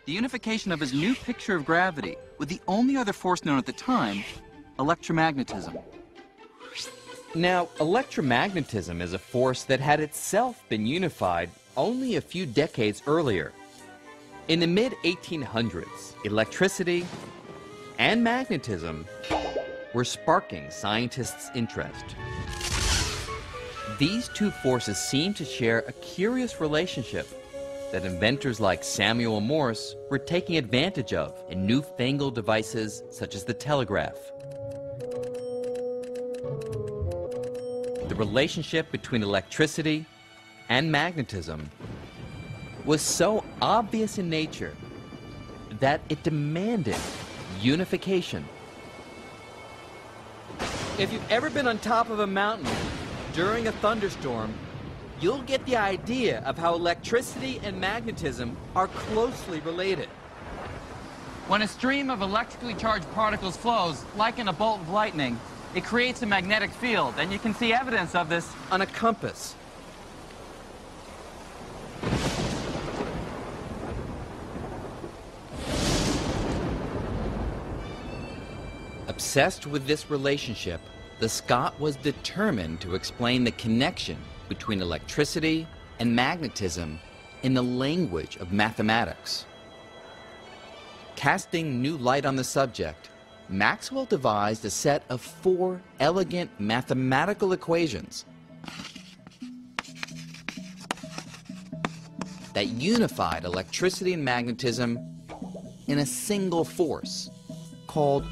the unification of his new picture of gravity with the only other force known at the time, electromagnetism. Now, electromagnetism is a force that had itself been unified only a few decades earlier. In the mid-1800s, electricity and magnetism were sparking scientists' interest. These two forces seem to share a curious relationship that inventors like Samuel Morse were taking advantage of in newfangled devices such as the telegraph. The relationship between electricity and magnetism was so obvious in nature that it demanded unification. If you've ever been on top of a mountain during a thunderstorm, you'll get the idea of how electricity and magnetism are closely related. When a stream of electrically charged particles flows, like in a bolt of lightning, it creates a magnetic field, and you can see evidence of this on a compass. Obsessed with this relationship, the Scot was determined to explain the connection between electricity and magnetism in the language of mathematics. Casting new light on the subject, Maxwell devised a set of 4 elegant mathematical equations that unified electricity and magnetism in a single force called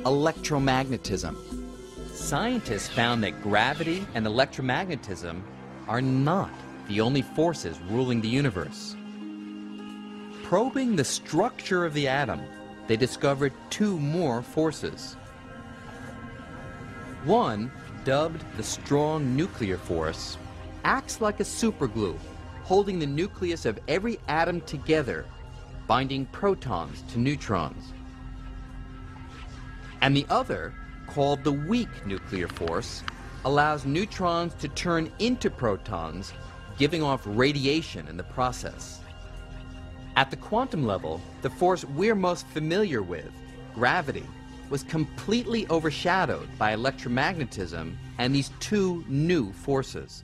electromagnetism. Scientists found that gravity and electromagnetism are not the only forces ruling the universe. Probing the structure of the atom, they discovered 2 more forces. One, dubbed the strong nuclear force, acts like a superglue, holding the nucleus of every atom together, binding protons to neutrons. And the other, called the weak nuclear force, allows neutrons to turn into protons, giving off radiation in the process. At the quantum level, the force we're most familiar with, gravity, was completely overshadowed by electromagnetism and these 2 new forces.